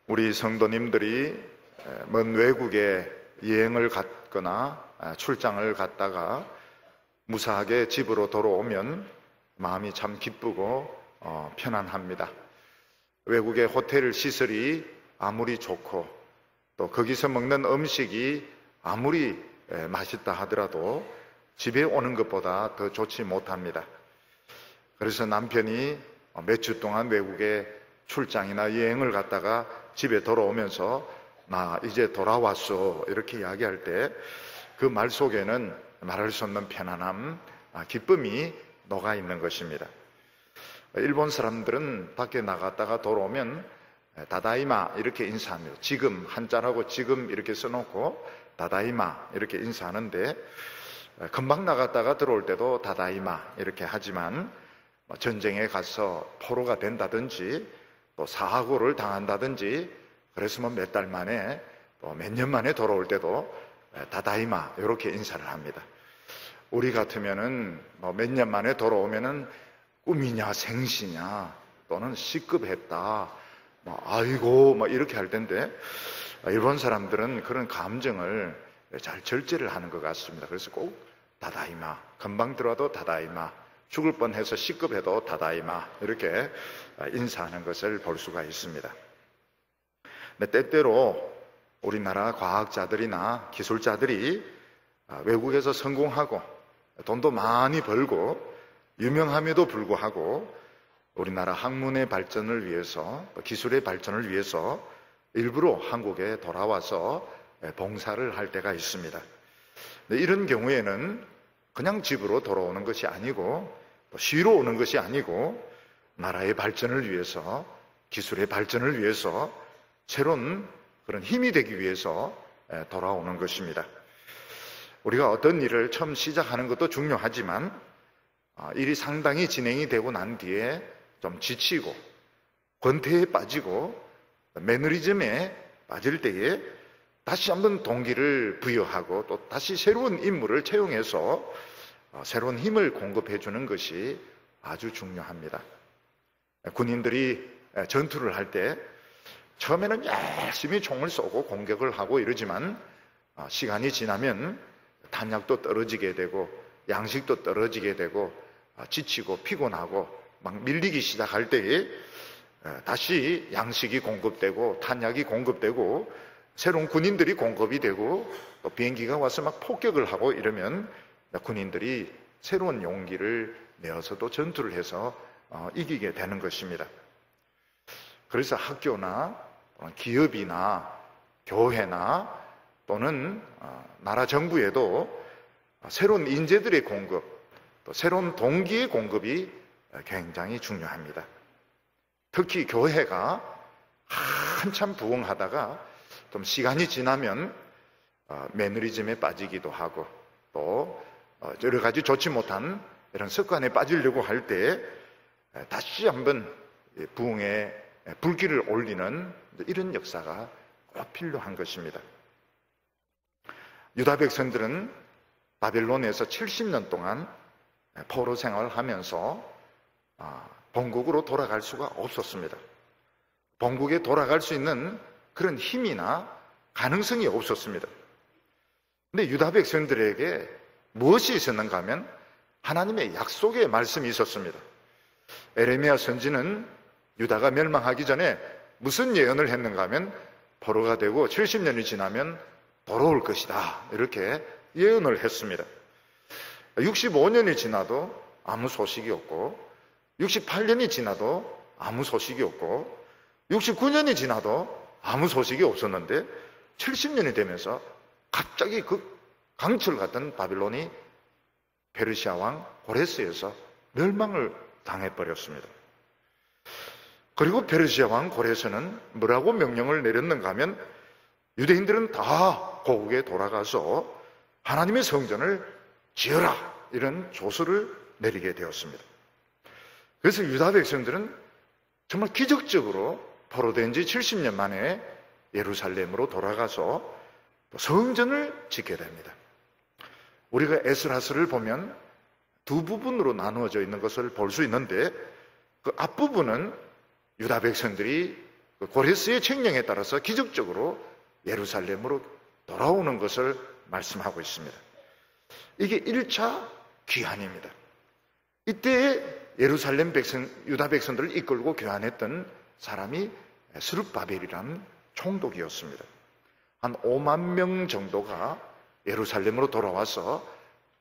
우리 성도님들이 먼 외국에 여행을 갔거나 출장을 갔다가 무사하게 집으로 돌아오면 마음이 참 기쁘고 편안합니다. 외국의 호텔 시설이 아무리 좋고 또 거기서 먹는 음식이 아무리 맛있다 하더라도 집에 오는 것보다 더 좋지 못합니다. 그래서 남편이 몇 주 동안 외국에 출장이나 여행을 갔다가 집에 돌아오면서 나 이제 돌아왔어 이렇게 이야기할 때 그 말 속에는 말할 수 없는 편안함, 기쁨이 녹아 있는 것입니다. 일본 사람들은 밖에 나갔다가 돌아오면 다다이마 이렇게 인사합니다. 지금 한자라고 지금 이렇게 써놓고 다다이마 이렇게 인사하는데 금방 나갔다가 들어올 때도 다다이마 이렇게 하지만 전쟁에 가서 포로가 된다든지 또 사고를 당한다든지 그래서 몇 달 만에 또 몇 년 만에 돌아올 때도 다다이마 이렇게 인사를 합니다. 우리 같으면은 몇 년 만에 돌아오면은 꿈이냐 생시냐 또는 시급했다 아이고 이렇게 할 텐데 일본 사람들은 그런 감정을 잘 절제를 하는 것 같습니다. 그래서 꼭 다다이마, 금방 들어와도 다다이마, 죽을 뻔해서 시급해도 다다이마 이렇게 인사하는 것을 볼 수가 있습니다. 근데 때때로 우리나라 과학자들이나 기술자들이 외국에서 성공하고 돈도 많이 벌고 유명함에도 불구하고 우리나라 학문의 발전을 위해서 기술의 발전을 위해서 일부러 한국에 돌아와서 봉사를 할 때가 있습니다. 이런 경우에는 그냥 집으로 돌아오는 것이 아니고 쉬러 오는 것이 아니고 나라의 발전을 위해서 기술의 발전을 위해서 새로운 그런 힘이 되기 위해서 돌아오는 것입니다. 우리가 어떤 일을 처음 시작하는 것도 중요하지만 일이 상당히 진행이 되고 난 뒤에 좀 지치고 권태에 빠지고 매너리즘에 빠질 때에 다시 한번 동기를 부여하고 또 다시 새로운 인물을 채용해서 새로운 힘을 공급해 주는 것이 아주 중요합니다. 군인들이 전투를 할 때 처음에는 열심히 총을 쏘고 공격을 하고 이러지만 시간이 지나면 탄약도 떨어지게 되고 양식도 떨어지게 되고 지치고 피곤하고 막 밀리기 시작할 때에 다시 양식이 공급되고 탄약이 공급되고 새로운 군인들이 공급이 되고 또 비행기가 와서 막 폭격을 하고 이러면 군인들이 새로운 용기를 내어서도 전투를 해서 이기게 되는 것입니다. 그래서 학교나 기업이나 교회나 또는 나라 정부에도 새로운 인재들의 공급, 또 새로운 동기의 공급이 굉장히 중요합니다. 특히 교회가 한참 부흥하다가 좀 시간이 지나면 매너리즘에 빠지기도 하고 또 여러 가지 좋지 못한 이런 습관에 빠지려고 할 때 다시 한번 부흥에 불길을 올리는 이런 역사가 꼭 필요한 것입니다. 유다 백성들은 바벨론에서 70년 동안 포로 생활을 하면서 본국으로 돌아갈 수가 없었습니다. 본국에 돌아갈 수 있는 그런 힘이나 가능성이 없었습니다. 근데 유다 백성들에게 무엇이 있었는가 하면 하나님의 약속의 말씀이 있었습니다. 에레미야 선지는 유다가 멸망하기 전에 무슨 예언을 했는가 하면 포로가 되고 70년이 지나면 돌아올 것이다 이렇게 예언을 했습니다. 65년이 지나도 아무 소식이 없고 68년이 지나도 아무 소식이 없고 69년이 지나도 아무 소식이 없었는데 70년이 되면서 갑자기 그 강철 같은 바빌론이 페르시아 왕 고레스에서 멸망을 당해버렸습니다. 그리고 페르시아 왕 고레스는 뭐라고 명령을 내렸는가 하면 유대인들은 다 고국에 돌아가서 하나님의 성전을 지어라 이런 조서를 내리게 되었습니다. 그래서 유다 백성들은 정말 기적적으로 포로된 지 70년 만에 예루살렘으로 돌아가서 성전을 짓게 됩니다. 우리가 에스라서를 보면 두 부분으로 나누어져 있는 것을 볼 수 있는데 그 앞부분은 유다 백성들이 고레스의 칙령에 따라서 기적적으로 예루살렘으로 돌아오는 것을 말씀하고 있습니다. 이게 1차 귀환입니다. 이때 예루살렘 백성, 유다 백성들을 이끌고 교환했던 사람이 스룹바벨이라는 총독이었습니다. 한 5만 명 정도가 예루살렘으로 돌아와서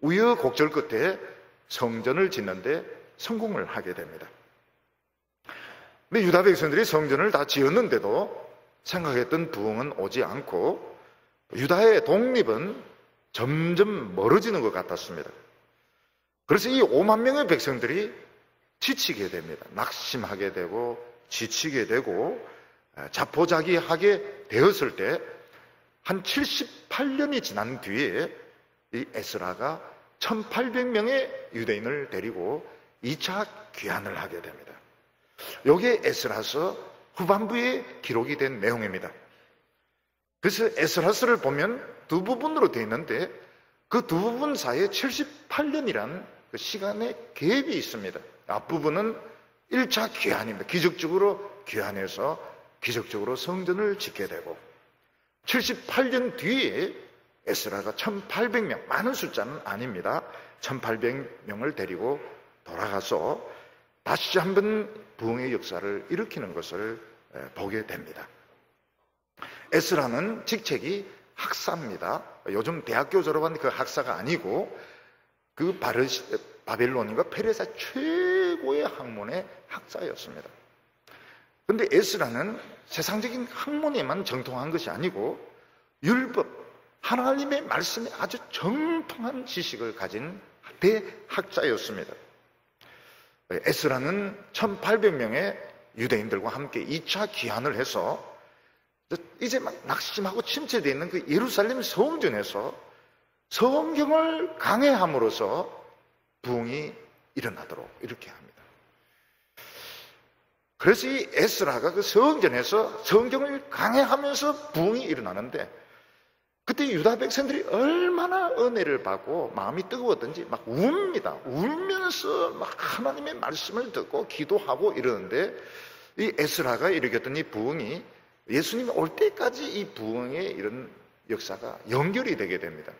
우여곡절 끝에 성전을 짓는데 성공을 하게 됩니다. 근데 유다 백성들이 성전을 다 지었는데도 생각했던 부흥은 오지 않고 유다의 독립은 점점 멀어지는 것 같았습니다. 그래서 이 5만 명의 백성들이 지치게 됩니다. 낙심하게 되고 지치게 되고 자포자기하게 되었을 때 한 78년이 지난 뒤에 이 에스라가 1800명의 유대인을 데리고 2차 귀환을 하게 됩니다. 여기에 에스라서 후반부에 기록이 된 내용입니다. 그래서 에스라서를 보면 두 부분으로 되어 있는데 그 두 부분 사이에 78년이라는 그 시간의 갭이 있습니다. 앞부분은 1차 귀환입니다. 기적적으로 귀환해서 기적적으로 성전을 짓게 되고 78년 뒤에 에스라가 1800명, 많은 숫자는 아닙니다. 1800명을 데리고 돌아가서 다시 한번 부흥의 역사를 일으키는 것을 보게 됩니다. 에스라는 직책이 학사입니다. 요즘 대학교 졸업한 그 학사가 아니고 그 바벨론인과 페르시아 최고의 학문의 학사였습니다. 그런데 에스라는 세상적인 학문에만 정통한 것이 아니고 율법, 하나님의 말씀에 아주 정통한 지식을 가진 대학자였습니다. 에스라는 1800명의 유대인들과 함께 2차 귀환을 해서 이제 막 낙심하고 침체되어 있는 그 예루살렘 성전에서 성경을 강해함으로써 부흥이 일어나도록 이렇게 합니다. 그래서 이 에스라가 그 성전에서 성경을 강해하면서 부흥이 일어나는데 그때 유다 백성들이 얼마나 은혜를 받고 마음이 뜨거웠던지 막 웁니다. 울면서 막 하나님의 말씀을 듣고 기도하고 이러는데 이 에스라가 일으켰던 이 부흥이 예수님이 올 때까지 이 부흥의 이런 역사가 연결이 되게 됩니다.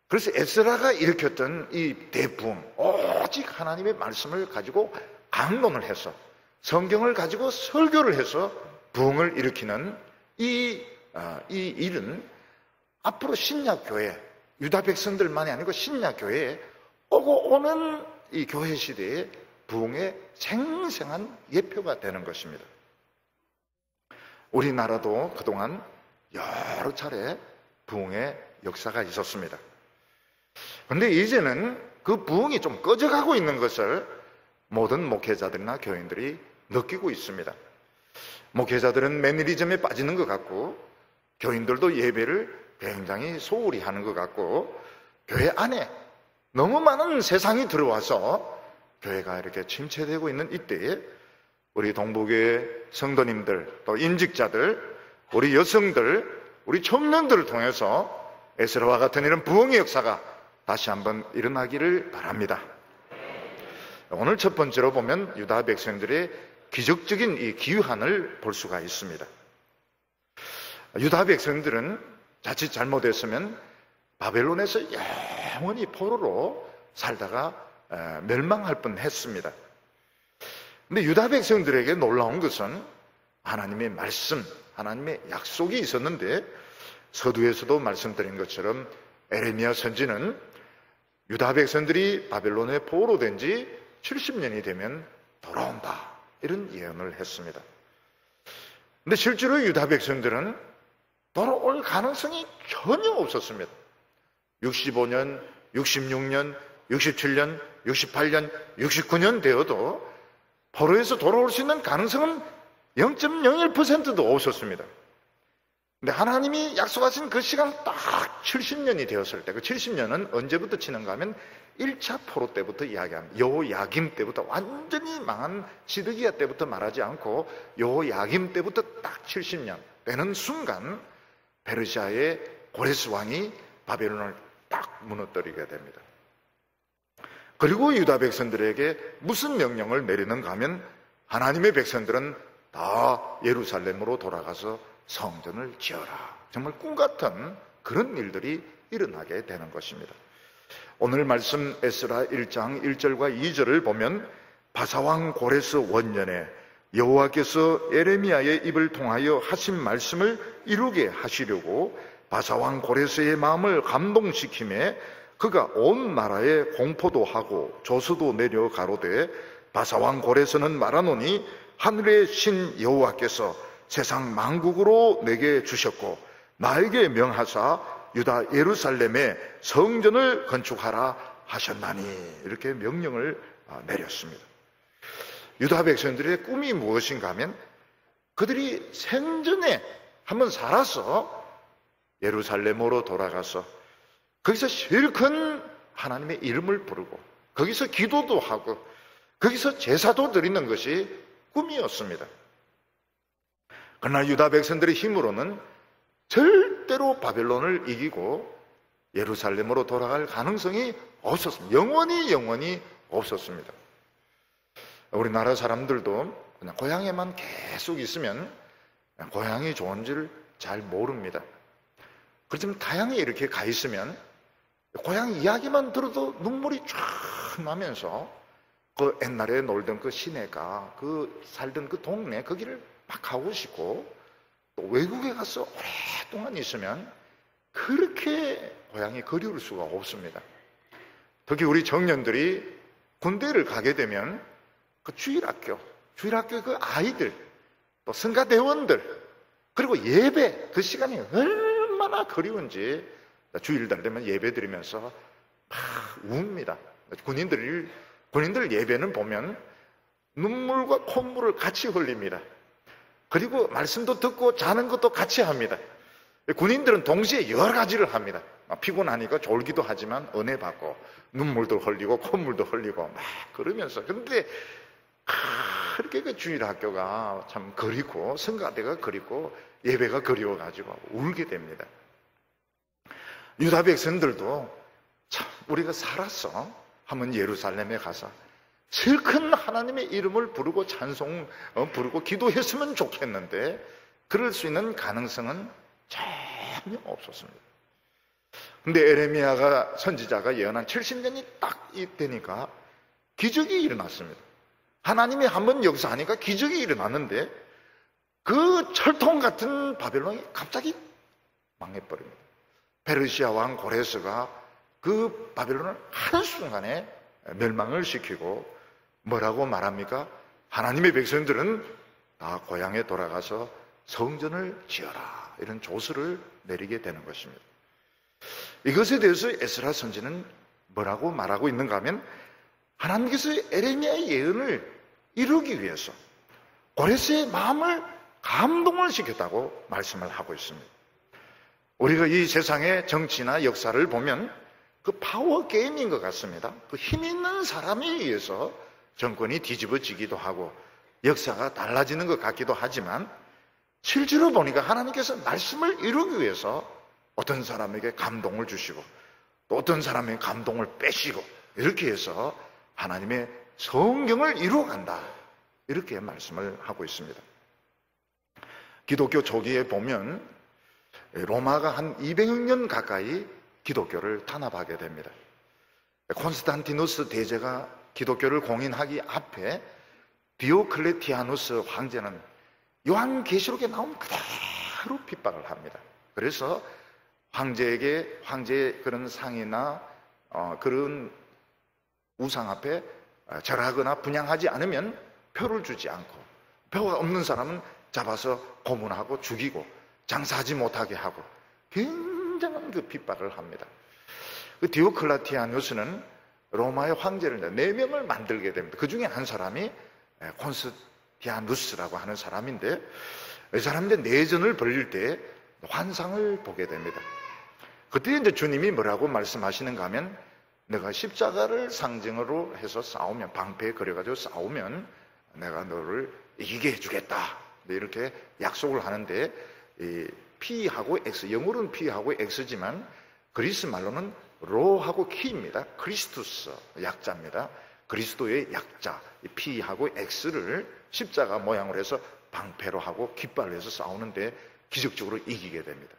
그래서 에스라가 일으켰던 이 대부흥, 오직 하나님의 말씀을 가지고 강론을 해서 성경을 가지고 설교를 해서 부흥을 일으키는 이 일은 앞으로 신약교회, 유다 백성들만이 아니고 신약교회에 오고 오는 이 교회 시대의 부흥의 생생한 예표가 되는 것입니다. 우리나라도 그동안 여러 차례 부흥의 역사가 있었습니다. 그런데 이제는 그 부흥이 좀 꺼져가고 있는 것을 모든 목회자들이나 교인들이 느끼고 있습니다. 목회자들은 매너리즘에 빠지는 것 같고 교인들도 예배를 굉장히 소홀히 하는 것 같고 교회 안에 너무 많은 세상이 들어와서 교회가 이렇게 침체되고 있는 이때에 우리 동북의 성도님들, 또 임직자들, 우리 여성들, 우리 청년들을 통해서 에스라와 같은 이런 부흥의 역사가 다시 한번 일어나기를 바랍니다. 오늘 첫 번째로 보면 유다 백성들의 기적적인 이 귀환을 볼 수가 있습니다. 유다 백성들은 자칫 잘못했으면 바벨론에서 영원히 포로로 살다가 멸망할 뻔했습니다. 근데 유다 백성들에게 놀라운 것은 하나님의 말씀, 하나님의 약속이 있었는데 서두에서도 말씀드린 것처럼 에레미야 선지는 유다 백성들이 바벨론에 포로로 된 지 70년이 되면 돌아온다, 이런 예언을 했습니다. 근데 실제로 유다 백성들은 돌아올 가능성이 전혀 없었습니다. 65년, 66년, 67년, 68년, 69년 되어도 포로에서 돌아올 수 있는 가능성은 0.01%도 없었습니다. 근데 하나님이 약속하신 그 시간 딱 70년이 되었을 때, 그 70년은 언제부터 치는가 하면 1차 포로 때부터 이야기합니다. 여호야김 때부터, 완전히 망한 시드기야 때부터 말하지 않고 여호야김 때부터 딱 70년 되는 순간 페르시아의 고레스 왕이 바벨론을 딱 무너뜨리게 됩니다. 그리고 유다 백성들에게 무슨 명령을 내리는가 하면 하나님의 백성들은 다 예루살렘으로 돌아가서 성전을 지어라. 정말 꿈같은 그런 일들이 일어나게 되는 것입니다. 오늘 말씀 에스라 1장 1절과 2절을 보면 바사왕 고레스 원년에 여호와께서 예레미야의 입을 통하여 하신 말씀을 이루게 하시려고 바사왕 고레스의 마음을 감동시키매 그가 온 나라에 공포도 하고 조서도 내려 가로되 바사왕 고레스는 말하노니 하늘의 신 여호와께서 세상 만국으로 내게 주셨고 나에게 명하사 유다 예루살렘에 성전을 건축하라 하셨나니 이렇게 명령을 내렸습니다. 유다 백성들의 꿈이 무엇인가 하면 그들이 생전에 한번 살아서 예루살렘으로 돌아가서 거기서 실컷 하나님의 이름을 부르고 거기서 기도도 하고 거기서 제사도 드리는 것이 꿈이었습니다. 그러나 유다 백성들의 힘으로는 절대로 바벨론을 이기고 예루살렘으로 돌아갈 가능성이 없었습니다. 영원히 없었습니다. 우리나라 사람들도 그냥 고향에만 계속 있으면 고향이 좋은지를 잘 모릅니다. 그렇지만 타향에 이렇게 가 있으면 고향 이야기만 들어도 눈물이 쫙 나면서 그 옛날에 놀던 그 시내가 그 살던 그 동네 거기를 막 가고 싶고 또 외국에 가서 오랫동안 있으면 그렇게 고향이 그리울 수가 없습니다. 특히 우리 청년들이 군대를 가게 되면 그 주일학교 그 아이들 또 성가대원들 그리고 예배 그 시간이 얼마나 그리운지 주일날 되면 예배 드리면서 막 웁니다. 군인들 예배는 보면 눈물과 콧물을 같이 흘립니다. 그리고 말씀도 듣고 자는 것도 같이 합니다. 군인들은 동시에 여러 가지를 합니다. 피곤하니까 졸기도 하지만 은혜 받고 눈물도 흘리고 콧물도 흘리고 막 그러면서 근데 그렇게 그 주일학교가 참 그리고 성가대가 그리고 예배가 그리워가지고 울게 됩니다. 유다 백성들도 참 우리가 살았어 하면 예루살렘에 가서 실컷 하나님의 이름을 부르고 찬송 부르고 기도했으면 좋겠는데 그럴 수 있는 가능성은 전혀 없었습니다. 근데 에레미야가 선지자가 예언한 70년이 딱 되니까 기적이 일어났습니다. 하나님이 한번 역사하니까 기적이 일어났는데 그 철통 같은 바벨론이 갑자기 망해버립니다. 페르시아 왕 고레스가 그 바벨론을 한순간에 멸망을 시키고 뭐라고 말합니까? 하나님의 백성들은 다 고향에 돌아가서 성전을 지어라 이런 조서를 내리게 되는 것입니다. 이것에 대해서 에스라 선지는 뭐라고 말하고 있는가 하면 하나님께서 에레미야의 예언을 이루기 위해서 고레스의 마음을 감동을 시켰다고 말씀을 하고 있습니다. 우리가 이 세상의 정치나 역사를 보면 그 파워 게임인 것 같습니다. 그 힘 있는 사람에 의해서 정권이 뒤집어지기도 하고 역사가 달라지는 것 같기도 하지만 실제로 보니까 하나님께서 말씀을 이루기 위해서 어떤 사람에게 감동을 주시고 또 어떤 사람에게 감동을 빼시고 이렇게 해서 하나님의 성경을 이루어간다 이렇게 말씀을 하고 있습니다. 기독교 초기에 보면 로마가 한 200년 가까이 기독교를 탄압하게 됩니다. 콘스탄티누스 대제가 기독교를 공인하기 앞에 디오클레티아누스 황제는 요한계시록에 나온 그대로 핍박을 합니다. 그래서 황제에게 황제의 그런 상이나 그런 우상 앞에 절하거나 분향하지 않으면 표를 주지 않고 표가 없는 사람은 잡아서 고문하고 죽이고 장사하지 못하게 하고 굉장한 그 핍박을 합니다. 그 디오클레티아누스는 로마의 황제를 4명을 만들게 됩니다. 그 중에 한 사람이 콘스탄티누스라고 하는 사람인데 이 사람인데 내전을 벌릴 때 환상을 보게 됩니다. 그때 이제 주님이 뭐라고 말씀하시는가 하면 내가 십자가를 상징으로 해서 싸우면 방패에 그려가지고 싸우면 내가 너를 이기게 해주겠다 이렇게 약속을 하는데 이 P하고 X, 영어로는 P하고 X지만 그리스 말로는 로하고 키입니다. 크리스투스 약자입니다. 그리스도의 약자 P하고 X를 십자가 모양으로 해서 방패로 하고 깃발로 해서 싸우는데 기적적으로 이기게 됩니다.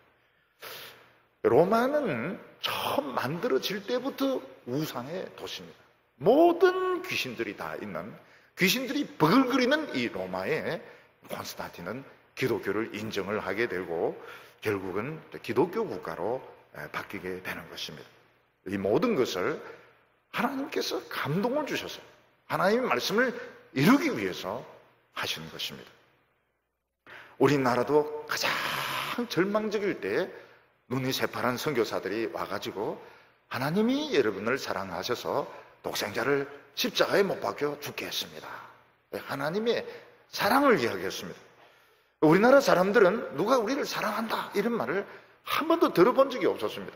로마는 처음 만들어질 때부터 우상의 도시입니다. 모든 귀신들이 다 있는, 귀신들이 버글거리는 이 로마에 콘스탄틴은 기독교를 인정을 하게 되고 결국은 기독교 국가로 바뀌게 되는 것입니다. 이 모든 것을 하나님께서 감동을 주셔서 하나님의 말씀을 이루기 위해서 하시는 것입니다. 우리나라도 가장 절망적일 때 눈이 새파란 선교사들이 와가지고 하나님이 여러분을 사랑하셔서 독생자를 십자가에 못 박혀 죽게 했습니다. 하나님의 사랑을 이야기했습니다. 우리나라 사람들은 누가 우리를 사랑한다 이런 말을 한 번도 들어본 적이 없었습니다.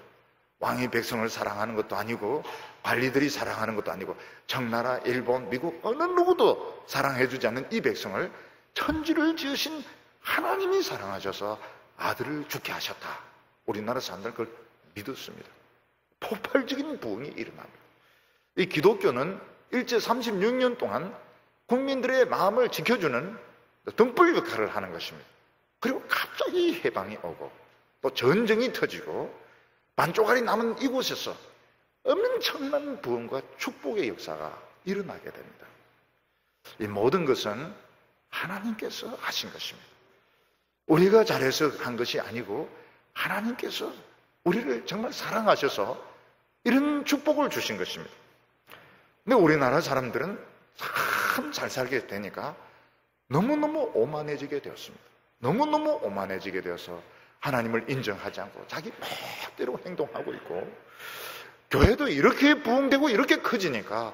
왕이 백성을 사랑하는 것도 아니고 관리들이 사랑하는 것도 아니고 청나라, 일본, 미국 어느 누구도 사랑해주지 않는 이 백성을 천지를 지으신 하나님이 사랑하셔서 아들을 죽게 하셨다. 우리나라 사람들은 그걸 믿었습니다. 폭발적인 부흥이 일어납니다. 이 기독교는 일제 36년 동안 국민들의 마음을 지켜주는 등불 역할을 하는 것입니다. 그리고 갑자기 해방이 오고 또 전쟁이 터지고 반쪽알이 남은 이곳에서 엄청난 부흥과 축복의 역사가 일어나게 됩니다. 이 모든 것은 하나님께서 하신 것입니다. 우리가 잘해서 한 것이 아니고 하나님께서 우리를 정말 사랑하셔서 이런 축복을 주신 것입니다. 근데 우리나라 사람들은 참 잘 살게 되니까 너무너무 오만해지게 되었습니다. 너무너무 오만해지게 되어서 하나님을 인정하지 않고 자기 멋대로 행동하고 있고 교회도 이렇게 부흥되고 이렇게 커지니까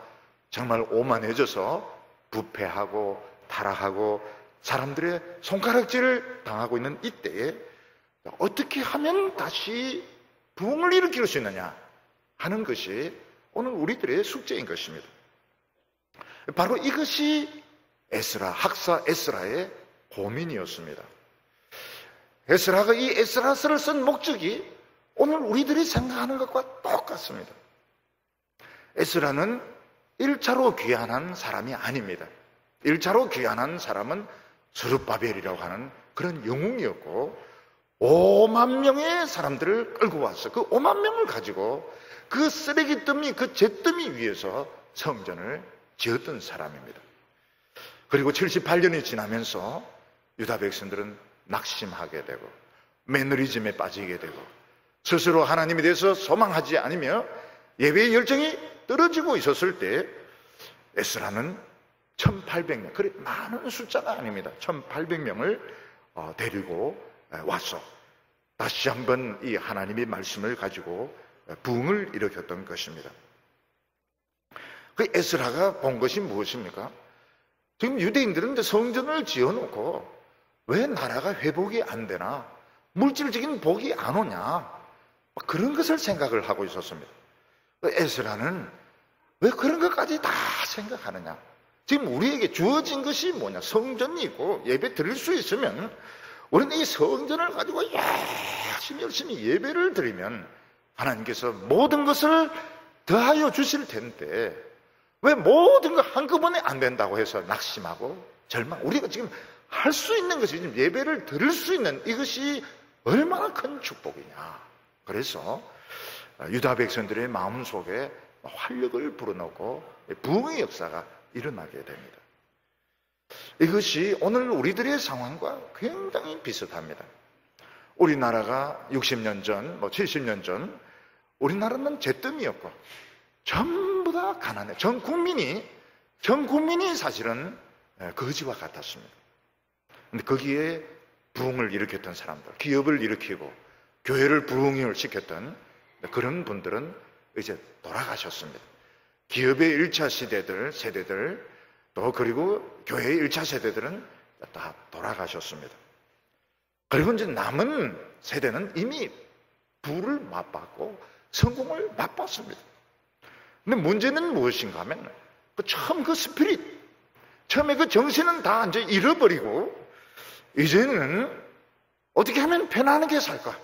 정말 오만해져서 부패하고 타락하고 사람들의 손가락질을 당하고 있는 이때에 어떻게 하면 다시 부흥을 일으킬 수 있느냐 하는 것이 오늘 우리들의 숙제인 것입니다. 바로 이것이 에스라, 학사 에스라의 고민이었습니다. 에스라가 이 에스라서를 쓴 목적이 오늘 우리들이 생각하는 것과 똑같습니다. 에스라는 1차로 귀환한 사람이 아닙니다. 1차로 귀환한 사람은 스룹바벨이라고 하는 그런 영웅이었고 5만 명의 사람들을 끌고 와서 그 5만 명을 가지고 그 쓰레기 더미, 그 잿더미 위에서 성전을 지었던 사람입니다. 그리고 78년이 지나면서 유다 백성들은 낙심하게 되고 매너리즘에 빠지게 되고 스스로 하나님에 대해서 소망하지 않으며 예배의 열정이 떨어지고 있었을 때 에스라는 1800명, 그래 많은 숫자가 아닙니다. 1800명을 데리고 와서 다시 한번 이 하나님의 말씀을 가지고 부흥을 일으켰던 것입니다. 그 에스라가 본 것이 무엇입니까? 지금 유대인들은 성전을 지어놓고 왜 나라가 회복이 안 되나? 물질적인 복이 안 오냐? 그런 것을 생각을 하고 있었습니다. 에스라는 왜 그런 것까지 다 생각하느냐? 지금 우리에게 주어진 것이 뭐냐? 성전이 있고 예배 드릴 수 있으면 우리는 이 성전을 가지고 열심히 예배를 드리면 하나님께서 모든 것을 더하여 주실 텐데 왜 모든 거 한꺼번에 안 된다고 해서 낙심하고 절망. 우리가 지금 할 수 있는 것이 지금 예배를 드릴 수 있는 이것이 얼마나 큰 축복이냐. 그래서 유다 백성들의 마음속에 활력을 불어넣고 부흥의 역사가 일어나게 됩니다. 이것이 오늘 우리들의 상황과 굉장히 비슷합니다. 우리나라가 60년 전, 70년 전 우리나라는 잿더미였고 전부 다 가난해. 전 국민이 사실은 거지와 같았습니다. 근데 거기에 부흥을 일으켰던 사람들, 기업을 일으키고 교회를 부흥을 시켰던 그런 분들은 이제 돌아가셨습니다. 기업의 1차 세대들, 또 그리고 교회의 1차 세대들은 다 돌아가셨습니다. 그리고 이제 남은 세대는 이미 부를 맛봤고 성공을 맛봤습니다. 근데 문제는 무엇인가 하면 처음 그 스피릿, 처음에 그 정신은 다 이제 잃어버리고 이제는 어떻게 하면 편안하게 살까?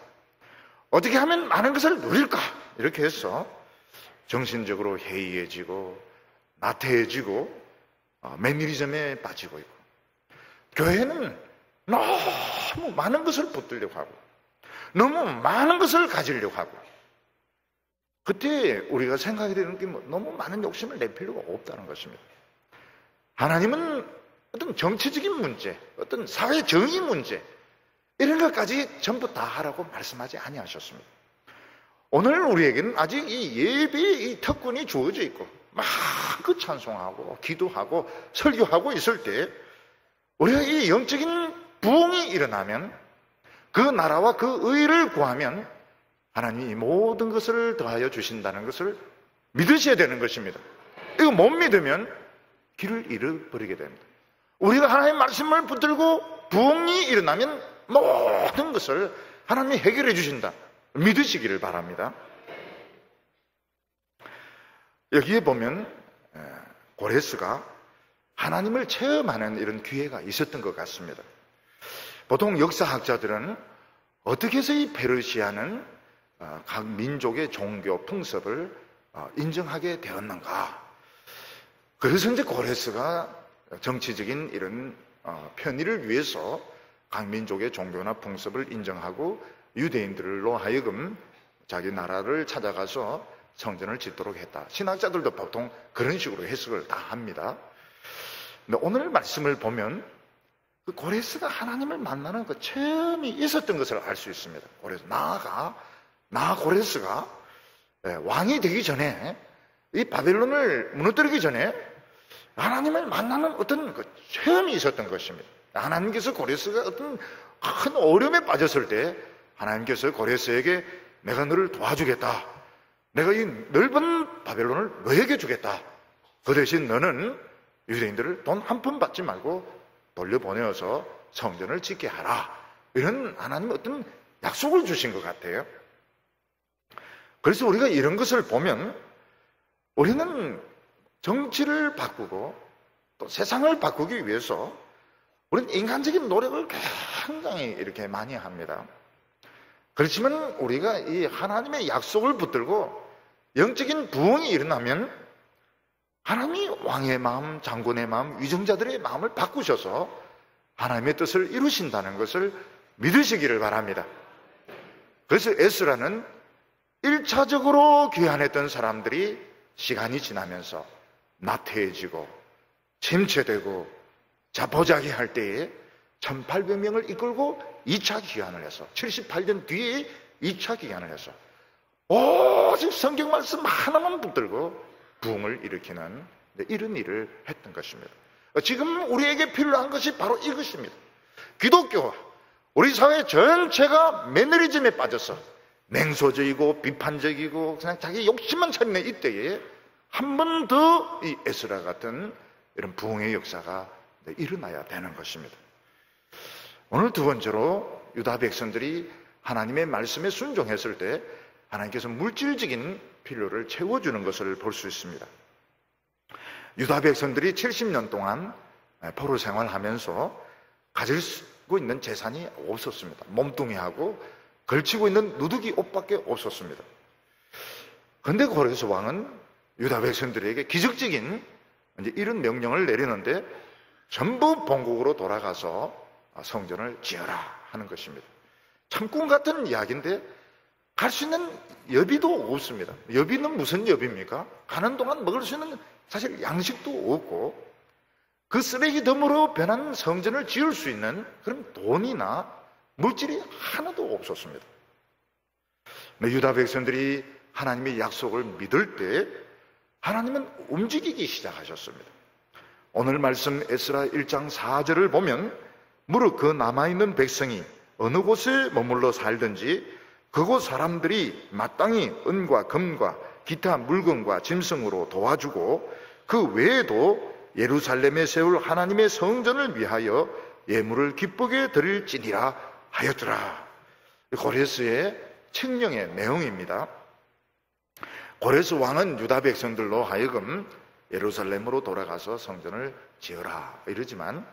어떻게 하면 많은 것을 누릴까? 이렇게 해서 정신적으로 해이해지고 나태해지고 매너리즘에 빠지고 있고 교회는 너무 많은 것을 붙들려고 하고 너무 많은 것을 가지려고 하고, 그때 우리가 생각이 되는 게 너무 많은 욕심을 낼 필요가 없다는 것입니다. 하나님은 어떤 정치적인 문제, 어떤 사회 정의 문제, 이런 것까지 전부 다 하라고 말씀하지 아니하셨습니다. 오늘 우리에게는 아직 이 예배의 이 특권이 주어져 있고 막 그 찬송하고 기도하고 설교하고 있을 때, 우리가 이 영적인 부흥이 일어나면, 그 나라와 그 의를 구하면 하나님이 이 모든 것을 더하여 주신다는 것을 믿으셔야 되는 것입니다. 이거 못 믿으면 길을 잃어버리게 됩니다. 우리가 하나님의 말씀을 붙들고 부흥이 일어나면 모든 것을 하나님이 해결해 주신다, 믿으시기를 바랍니다. 여기에 보면 고레스가 하나님을 체험하는 이런 기회가 있었던 것 같습니다. 보통 역사학자들은 어떻게 해서 이 페르시아는 각 민족의 종교 풍습을 인정하게 되었는가. 그래서 이제 고레스가 정치적인 이런 편의를 위해서 각 민족의 종교나 풍습을 인정하고 유대인들로 하여금 자기 나라를 찾아가서 성전을 짓도록 했다. 신학자들도 보통 그런 식으로 해석을 다 합니다. 근데 오늘 말씀을 보면 그 고레스가 하나님을 만나는 그 체험이 있었던 것을 알 수 있습니다. 고레스가 왕이 되기 전에, 이 바벨론을 무너뜨리기 전에 하나님을 만나는 어떤 그 체험이 있었던 것입니다. 하나님께서 고레스가 어떤 큰 어려움에 빠졌을 때 하나님께서 고레스에게 내가 너를 도와주겠다, 내가 이 넓은 바벨론을 너에게 주겠다, 그 대신 너는 유대인들을 돈 한 푼 받지 말고 돌려보내어서 성전을 짓게 하라, 이런 하나님의 어떤 약속을 주신 것 같아요. 그래서 우리가 이런 것을 보면 우리는 정치를 바꾸고 또 세상을 바꾸기 위해서 우리는 인간적인 노력을 굉장히 이렇게 많이 합니다. 그렇지만 우리가 이 하나님의 약속을 붙들고 영적인 부흥이 일어나면 하나님이 왕의 마음, 장군의 마음, 위정자들의 마음을 바꾸셔서 하나님의 뜻을 이루신다는 것을 믿으시기를 바랍니다. 그래서 에스라는 1차적으로 귀환했던 사람들이 시간이 지나면서 나태해지고 침체되고 자포자기할 때에 1800명을 이끌고 2차 귀환을 해서 78년 뒤에 2차 귀환을 해서 오직 성경 말씀 하나만 붙들고 부흥을 일으키는 이런 일을 했던 것입니다. 지금 우리에게 필요한 것이 바로 이것입니다. 기독교와 우리 사회 전체가 매너리즘에 빠져서 냉소적이고 비판적이고 그냥 자기 욕심만 차리는 이때에 한 번 더 이 에스라 같은 이런 부흥의 역사가 일어나야 되는 것입니다. 오늘 두 번째로 유다 백성들이 하나님의 말씀에 순종했을 때 하나님께서 물질적인 필요를 채워주는 것을 볼 수 있습니다. 유다 백성들이 70년 동안 포로 생활하면서 가지고 있는 재산이 없었습니다. 몸뚱이하고 걸치고 있는 누더기 옷밖에 없었습니다. 그런데 고레스 왕은 유다 백성들에게 기적적인 이런 명령을 내리는데 전부 본국으로 돌아가서 성전을 지어라 하는 것입니다. 참 꿈 같은 이야기인데 갈 수 있는 여비도 없습니다. 여비는 무슨 여비입니까? 가는 동안 먹을 수 있는 사실 양식도 없고 그 쓰레기 덤으로 변한 성전을 지을 수 있는 그런 돈이나 물질이 하나도 없었습니다. 유다 백성들이 하나님의 약속을 믿을 때 하나님은 움직이기 시작하셨습니다. 오늘 말씀 에스라 1장 4절을 보면 무릇 그 남아있는 백성이 어느 곳에 머물러 살든지 그곳 사람들이 마땅히 은과 금과 기타 물건과 짐승으로 도와주고 그 외에도 예루살렘에 세울 하나님의 성전을 위하여 예물을 기쁘게 드릴지니라 하였더라. 고레스의 책령의 내용입니다. 고레스 왕은 유다 백성들로 하여금 예루살렘으로 돌아가서 성전을 지어라 이러지만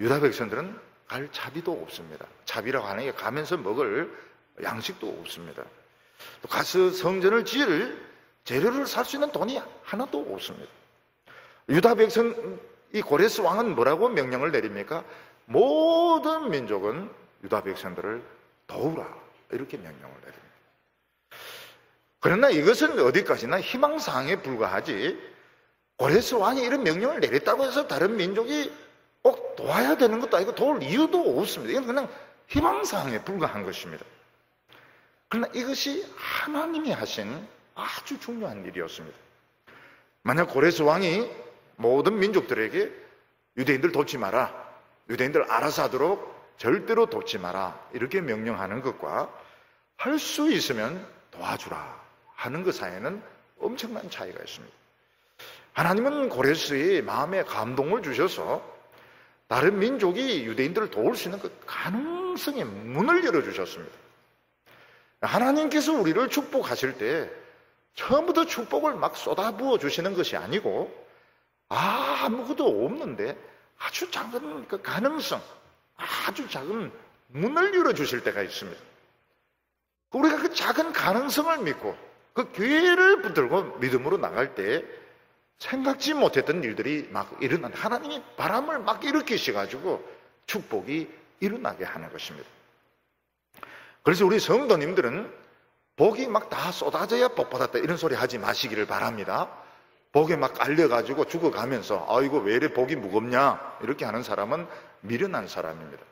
유다 백성들은 갈 자비도 없습니다. 자비라고 하는 게 가면서 먹을 양식도 없습니다. 또 가서 성전을 지을 재료를 살 수 있는 돈이 하나도 없습니다. 유다 백성, 이 고레스 왕은 뭐라고 명령을 내립니까? 모든 민족은 유다 백성들을 도우라 이렇게 명령을 내립니다. 그러나 이것은 어디까지나 희망사항에 불과하지, 고레스 왕이 이런 명령을 내렸다고 해서 다른 민족이 꼭 도와야 되는 것도 아니고 도울 이유도 없습니다. 이건 그냥 희망사항에 불과한 것입니다. 그러나 이것이 하나님이 하신 아주 중요한 일이었습니다. 만약 고레스 왕이 모든 민족들에게 유대인들 돕지 마라, 유대인들 알아서 하도록 절대로 돕지 마라 이렇게 명령하는 것과 할 수 있으면 도와주라 하는 것 사이에는 엄청난 차이가 있습니다. 하나님은 고레스의 마음에 감동을 주셔서 다른 민족이 유대인들을 도울 수 있는 그 가능성의 문을 열어주셨습니다. 하나님께서 우리를 축복하실 때 처음부터 축복을 막 쏟아부어 주시는 것이 아니고 아무것도 없는데 아주 작은 그 가능성, 아주 작은 문을 열어주실 때가 있습니다. 우리가 그 작은 가능성을 믿고 그 기회를 붙들고 믿음으로 나갈 때 생각지 못했던 일들이 막 일어난다. 하나님이 바람을 막 일으키셔가지고 축복이 일어나게 하는 것입니다. 그래서 우리 성도님들은 복이 막 다 쏟아져야 복 받았다 이런 소리 하지 마시기를 바랍니다. 복에 막 깔려가지고 죽어가면서 이거 왜 이래 복이 무겁냐 이렇게 하는 사람은 미련한 사람입니다.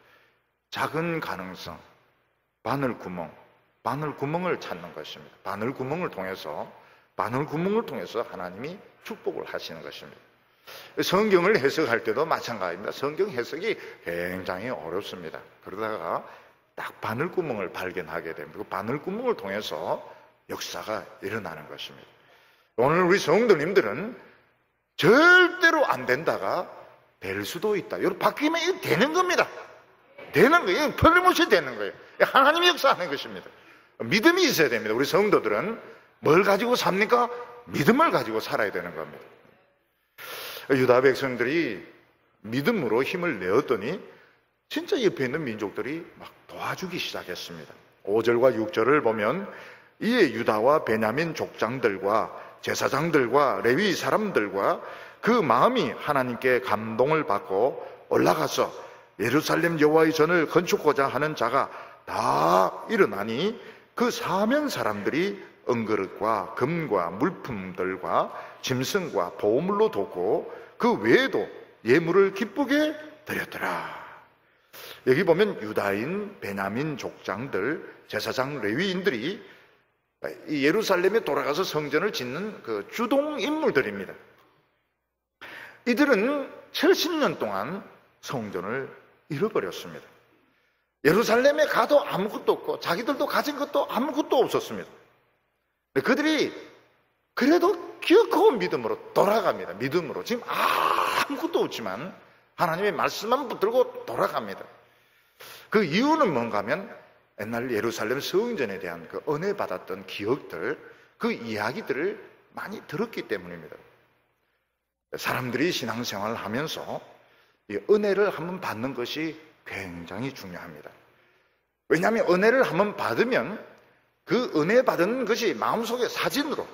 작은 가능성, 바늘구멍을 찾는 것입니다. 바늘구멍을 통해서 하나님이 축복을 하시는 것입니다. 성경을 해석할 때도 마찬가지입니다. 성경 해석이 굉장히 어렵습니다. 그러다가 딱 바늘구멍을 발견하게 됩니다. 그 바늘구멍을 통해서 역사가 일어나는 것입니다. 오늘 우리 성도님들은 절대로 안 된다가 될 수도 있다. 여러분 바뀌면 이거 되는 겁니다. 되는 거예요. 틀림없이 되는 거예요. 하나님이 역사하는 것입니다. 믿음이 있어야 됩니다. 우리 성도들은 뭘 가지고 삽니까? 믿음을 가지고 살아야 되는 겁니다. 유다 백성들이 믿음으로 힘을 내었더니 진짜 옆에 있는 민족들이 막 도와주기 시작했습니다. 5절과 6절을 보면 이에 유다와 베냐민 족장들과 제사장들과 레위 사람들과 그 마음이 하나님께 감동을 받고 올라가서 예루살렘 여호와의 전을 건축하고자 하는 자가 다 일어나니 그 사면 사람들이 은그릇과 금과 물품들과 짐승과 보물로 돕고 그 외에도 예물을 기쁘게 드렸더라. 여기 보면 유다인, 베냐민 족장들, 제사장, 레위인들이 이 예루살렘에 돌아가서 성전을 짓는 그 주동 인물들입니다. 이들은 70년 동안 성전을 잃어버렸습니다. 예루살렘에 가도 아무것도 없고 자기들도 가진 것도 아무것도 없었습니다. 그들이 그래도 기어코 믿음으로 돌아갑니다. 믿음으로. 지금 아무것도 없지만 하나님의 말씀만 붙들고 돌아갑니다. 그 이유는 뭔가 하면 옛날 예루살렘 성전에 대한 그 은혜 받았던 기억들, 그 이야기들을 많이 들었기 때문입니다. 사람들이 신앙생활을 하면서 이 은혜를 한번 받는 것이 굉장히 중요합니다. 왜냐하면 은혜를 한번 받으면 그 은혜 받은 것이 마음속에 사진으로,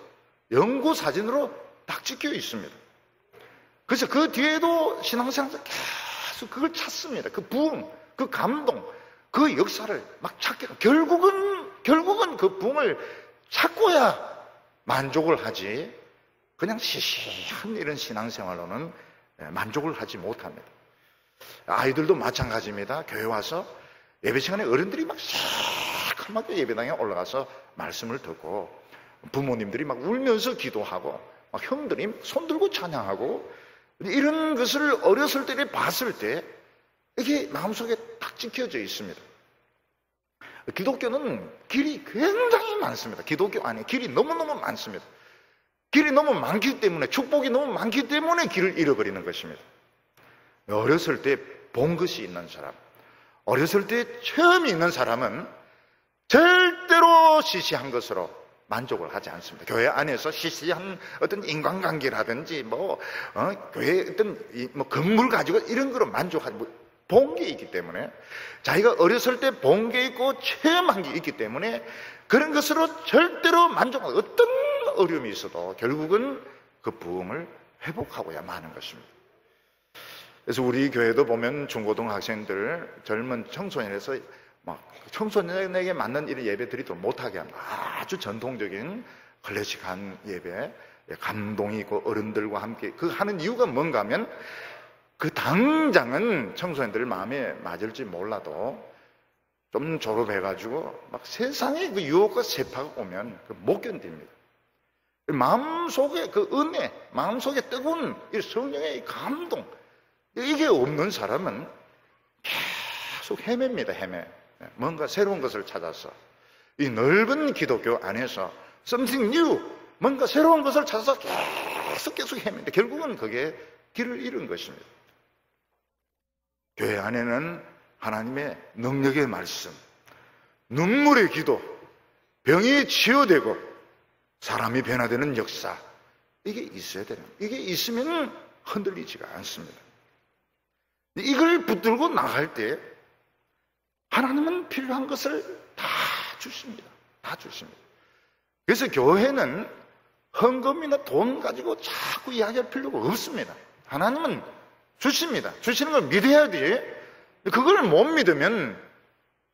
영구 사진으로 딱 찍혀 있습니다. 그래서 그 뒤에도 신앙생활에서 계속 그걸 찾습니다. 그 부흥, 그 감동, 그 역사를 막 찾게, 결국은 그 부흥을 찾고야 만족을 하지, 그냥 시시한 이런 신앙생활로는 만족을 하지 못합니다. 아이들도 마찬가지입니다. 교회 와서 예배 시간에 어른들이 막 새카맣게 예배당에 올라가서 말씀을 듣고 부모님들이 막 울면서 기도하고 막 형들이 손 들고 찬양하고 이런 것을 어렸을 때 봤을 때 이게 마음속에 딱 찍혀져 있습니다. 기독교는 길이 굉장히 많습니다. 기독교 안에 길이 너무너무 많습니다. 길이 너무 많기 때문에, 축복이 너무 많기 때문에 길을 잃어버리는 것입니다. 어렸을 때 본 것이 있는 사람, 어렸을 때 체험이 있는 사람은 절대로 시시한 것으로 만족을 하지 않습니다. 교회 안에서 시시한 어떤 인간관계라든지 교회 어떤 건물 가지고 이런 거로 만족하지, 본 게 있기 때문에, 자기가 어렸을 때 본 게 있고 체험한 게 있기 때문에 그런 것으로 절대로 만족하고, 어떤 어려움이 있어도 결국은 그 부흥을 회복하고야 마는 것입니다. 그래서 우리 교회도 보면 중고등학생들, 젊은 청소년에서 막 청소년에게 맞는 이런 예배 드리도록 못하게 하는 아주 전통적인 클래식한 예배, 감동이 있고 어른들과 함께 그 하는 이유가 뭔가 하면 그 당장은 청소년들 마음에 맞을지 몰라도 좀 졸업해가지고 막 세상에 그 유혹과 세파가 오면 못 견딥니다. 마음속에 그 은혜, 마음속에 뜨거운 이 성령의 감동, 이게 없는 사람은 계속 헤맵니다. 헤매. 뭔가 새로운 것을 찾아서 이 넓은 기독교 안에서 something new, 뭔가 새로운 것을 찾아서 계속 헤매는데 결국은 그게 길을 잃은 것입니다. 교회 안에는 하나님의 능력의 말씀, 눈물의 기도, 병이 치유되고 사람이 변화되는 역사, 이게 있어야 되는 거예요. 이게 있으면 흔들리지가 않습니다. 이걸 붙들고 나갈 때 하나님은 필요한 것을 다 주십니다. 다 주십니다. 그래서 교회는 헌금이나 돈 가지고 자꾸 이야기할 필요가 없습니다. 하나님은 주십니다. 주시는 걸 믿어야지. 그걸 못 믿으면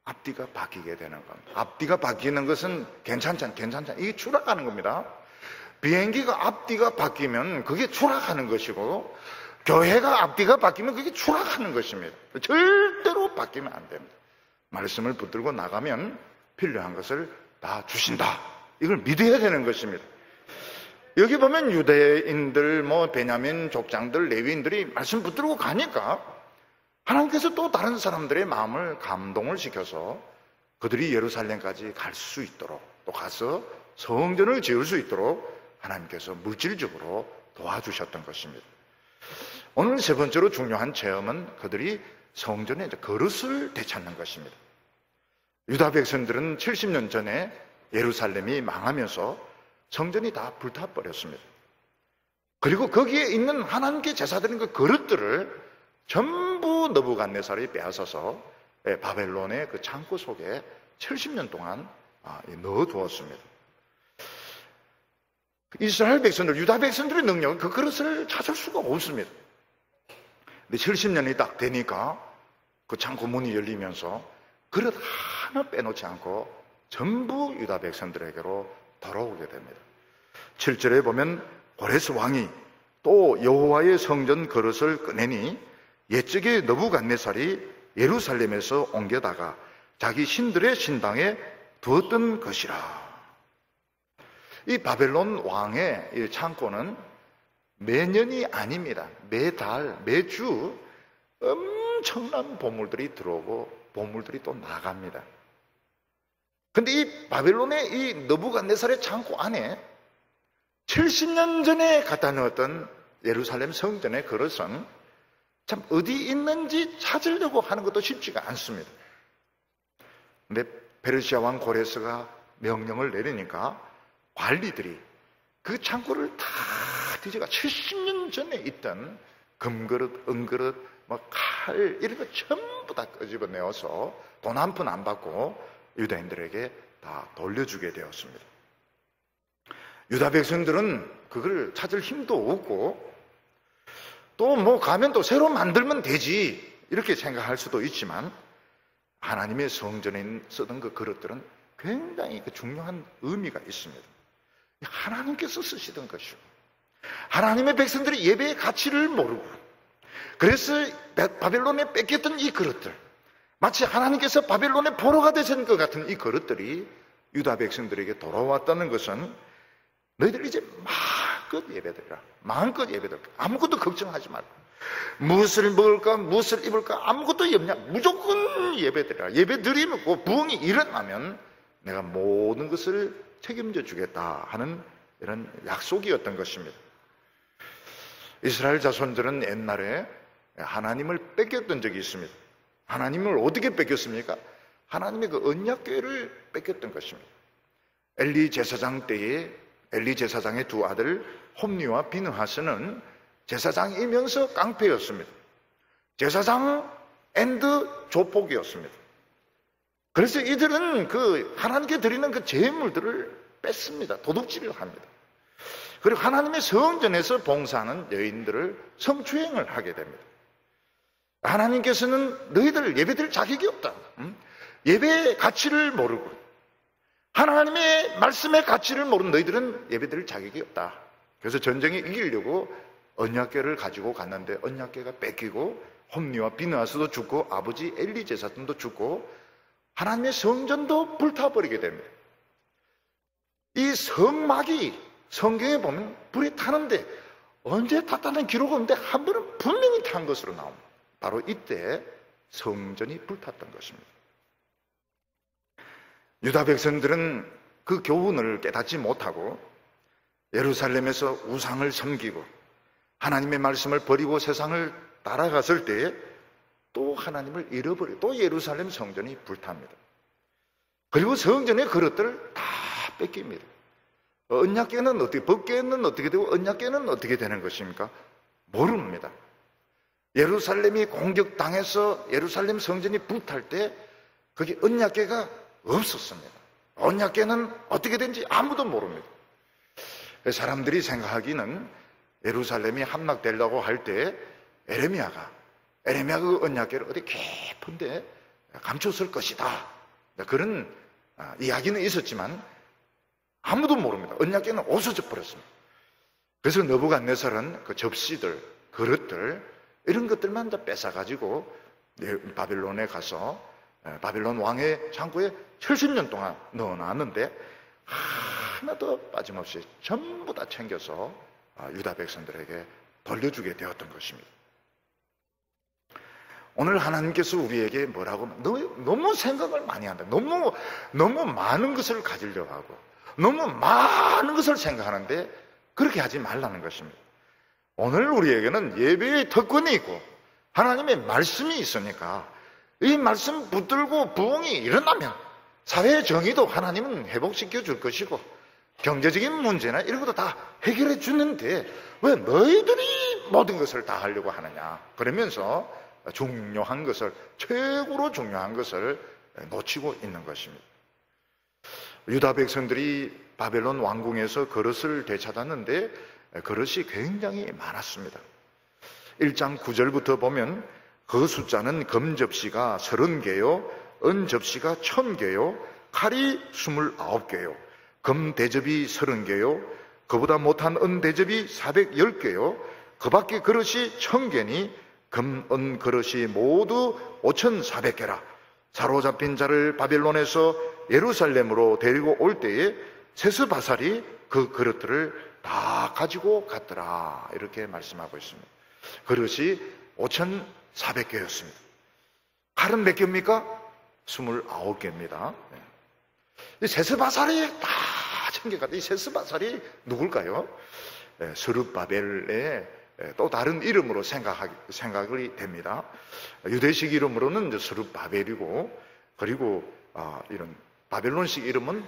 앞뒤가 바뀌게 되는 겁니다. 앞뒤가 바뀌는 것은 괜찮잖아. 이게 추락하는 겁니다. 비행기가 앞뒤가 바뀌면 그게 추락하는 것이고, 교회가 앞뒤가 바뀌면 그게 추락하는 것입니다. 절대로 바뀌면 안 됩니다. 말씀을 붙들고 나가면 필요한 것을 다 주신다. 이걸 믿어야 되는 것입니다. 여기 보면 유대인들, 베냐민 족장들, 레위인들이 말씀 붙들고 가니까 하나님께서 또 다른 사람들의 마음을 감동을 시켜서 그들이 예루살렘까지 갈 수 있도록, 또 가서 성전을 지을 수 있도록 하나님께서 물질적으로 도와주셨던 것입니다. 오늘 세 번째로 중요한 체험은 그들이 성전의 그릇을 되찾는 것입니다. 유다 백성들은 70년 전에 예루살렘이 망하면서 성전이 다 불타버렸습니다. 그리고 거기에 있는 하나님께 제사드린 그 그릇들을 전부 느부갓네살이 빼앗아서 바벨론의 그 창고 속에 70년 동안 넣어두었습니다. 이스라엘 백성들, 유다 백성들의 능력은 그 그릇을 찾을 수가 없습니다. 근데 70년이 딱 되니까 그 창고 문이 열리면서 그릇 하나 빼놓지 않고 전부 유다 백성들에게로 돌아오게 됩니다. 7절에 보면 고레스 왕이 또 여호와의 성전 그릇을 꺼내니 옛적에 느부갓네살이 예루살렘에서 옮겨다가 자기 신들의 신당에 두었던 것이라. 이 바벨론 왕의 이 창고는 매년이 아닙니다. 매달, 매주 엄청난 보물들이 들어오고 보물들이 또 나갑니다. 근데 이 바벨론의 이 느부갓네살의 창고 안에 70년 전에 갖다 넣었던 예루살렘 성전의 그릇은 참 어디 있는지 찾으려고 하는 것도 쉽지가 않습니다. 근데 페르시아 왕 고레스가 명령을 내리니까 관리들이 그 창고를 다 뒤져가 70년 전에 있던 금그릇, 은그릇, 칼 이런 거 전부 다 끄집어내어서 돈 한 푼 안 받고 유다인들에게 다 돌려주게 되었습니다. 유다 백성들은 그걸 찾을 힘도 없고 또 가면 또 새로 만들면 되지 이렇게 생각할 수도 있지만 하나님의 성전에 쓰던 그 그릇들은 굉장히 중요한 의미가 있습니다. 하나님께서 쓰시던 것이고 하나님의 백성들이 예배의 가치를 모르고 그래서 바벨론에 뺏겼던 이 그릇들, 마치 하나님께서 바벨론의 포로가 되신 것 같은 이 그릇들이 유다 백성들에게 돌아왔다는 것은 너희들 이제 마음껏 예배드리라. 마음껏 예배드리라. 아무것도 걱정하지 말고 무엇을 먹을까 무엇을 입을까 아무것도 염려, 무조건 예배드리라. 예배드리면 그 부흥이 일어나면 내가 모든 것을 책임져 주겠다 하는 이런 약속이었던 것입니다. 이스라엘 자손들은 옛날에 하나님을 뺏겼던 적이 있습니다. 하나님을 어떻게 뺏겼습니까? 하나님의 그 언약궤를 뺏겼던 것입니다. 엘리 제사장 때에 엘리 제사장의 두 아들 홈니와 비느하스는 제사장이면서 깡패였습니다. 제사장 앤드 조폭이었습니다. 그래서 이들은 그 하나님께 드리는 그 제물들을 뺐습니다. 도둑질을 합니다. 그리고 하나님의 성전에서 봉사하는 여인들을 성추행을 하게 됩니다. 하나님께서는 너희들 예배드릴 자격이 없다. 예배의 가치를 모르고 하나님의 말씀의 가치를 모르는 너희들은 예배드릴 자격이 없다. 그래서 전쟁에 이기려고 언약궤를 가지고 갔는데 언약궤가 뺏기고 홈리와 비느하스도 죽고 아버지 엘리 제사장도 죽고 하나님의 성전도 불타버리게 됩니다. 이 성막이 성경에 보면 불이 타는데 언제 탔다는 기록은 없는데 한 번은 분명히 탄 것으로 나옵니다. 바로 이때 성전이 불탔던 것입니다. 유다 백성들은 그 교훈을 깨닫지 못하고 예루살렘에서 우상을 섬기고 하나님의 말씀을 버리고 세상을 따라갔을 때에 또 하나님을 잃어버리고 또 예루살렘 성전이 불탑니다. 그리고 성전의 그릇들을 다 뺏깁니다. 언약궤는 어떻게, 법궤는 어떻게 되고 언약궤는 어떻게 되는 것입니까? 모릅니다. 예루살렘이 공격당해서 예루살렘 성전이 불탈 때 거기 언약궤가 없었습니다. 언약궤는 어떻게 된지 아무도 모릅니다. 사람들이 생각하기는 예루살렘이 함락되려고 할 때 에레미야가 그 언약궤를 어디 깊은데 감췄을 것이다. 그런 이야기는 있었지만 아무도 모릅니다. 언약궤는 없어져 버렸습니다. 그래서 너부갓네살은 그 접시들, 그릇들 이런 것들만 다 뺏어가지고 바빌론에 가서 바빌론 왕의 창고에 70년 동안 넣어놨는데 하나도 빠짐없이 전부 다 챙겨서 유다 백성들에게 돌려주게 되었던 것입니다. 오늘 하나님께서 우리에게 뭐라고 너무 생각을 많이 한다. 너무 많은 것을 가지려고 하고 너무 많은 것을 생각하는데 그렇게 하지 말라는 것입니다. 오늘 우리에게는 예배의 특권이 있고 하나님의 말씀이 있으니까 이 말씀 붙들고 부흥이 일어나면 사회의 정의도 하나님은 회복시켜 줄 것이고 경제적인 문제나 이런 것도 다 해결해 주는데 왜 너희들이 모든 것을 다 하려고 하느냐. 그러면서 중요한 것을, 최고로 중요한 것을 놓치고 있는 것입니다. 유다 백성들이 바벨론 왕궁에서 그릇을 되찾았는데 그릇이 굉장히 많았습니다. 1장 9절부터 보면 그 숫자는 금접시가 30개요 은접시가 1000개요 칼이 29개요 금대접이 30개요 그보다 못한 은대접이 410개요 그 밖에 그릇이 1000개니 금, 은 그릇이 모두 5400개라. 사로잡힌 자를 바벨론에서 예루살렘으로 데리고 올 때에 세스바살이 그 그릇들을 다 가지고 갔더라. 이렇게 말씀하고 있습니다. 그릇이 5400개였습니다. 칼은 몇 개입니까? 29개입니다. 이 세스바살이 다 챙겨갔다. 이 세스바살이 누굴까요? 스룹바벨의 또 다른 이름으로 생각이 됩니다. 유대식 이름으로는 이제 스룹바벨이고, 그리고 이런 바벨론식 이름은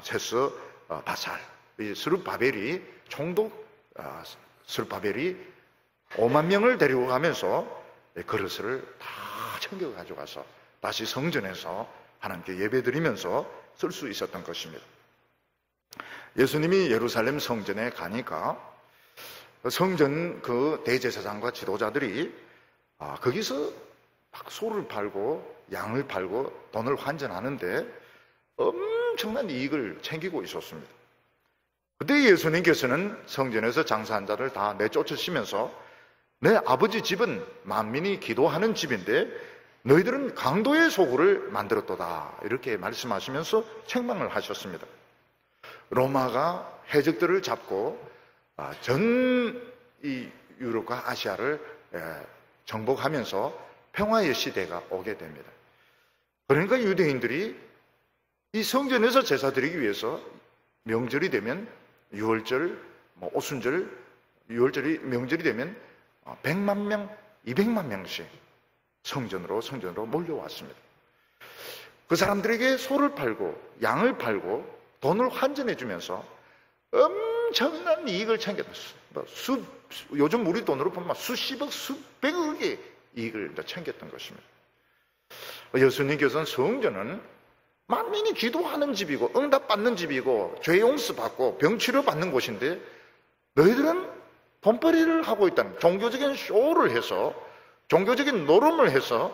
세스바살. 이 스룹바벨이 총독 스룹바벨이 5만 명을 데리고 가면서 그릇을 다 챙겨 가져가서 다시 성전에서 하나님께 예배드리면서 쓸 수 있었던 것입니다. 예수님이 예루살렘 성전에 가니까 성전 그 대제사장과 지도자들이 거기서 막 소를 팔고 양을 팔고 돈을 환전하는데 엄청난 이익을 챙기고 있었습니다. 그때 예수님께서는 성전에서 장사한 자를 다 내쫓으시면서 내 아버지 집은 만민이 기도하는 집인데 너희들은 강도의 소굴을 만들었도다. 이렇게 말씀하시면서 책망을 하셨습니다. 로마가 해적들을 잡고 전 이 유럽과 아시아를 정복하면서 평화의 시대가 오게 됩니다. 그러니까 유대인들이 이 성전에서 제사 드리기 위해서 명절이 되면 유월절, 오순절, 유월절이 명절이 되면 100만 명, 200만 명씩 성전으로 몰려왔습니다. 그 사람들에게 소를 팔고 양을 팔고 돈을 환전해 주면서 엄청난 이익을 챙겼어요. 요즘 우리 돈으로 보면 수십억, 수백억의 이익을 챙겼던 것입니다. 예수님께서는 성전은 만민이 기도하는 집이고 응답받는 집이고 죄 용서받고 병치료 받는 곳인데 너희들은 돈벌이를 하고 있다는, 종교적인 쇼를 해서 종교적인 노름을 해서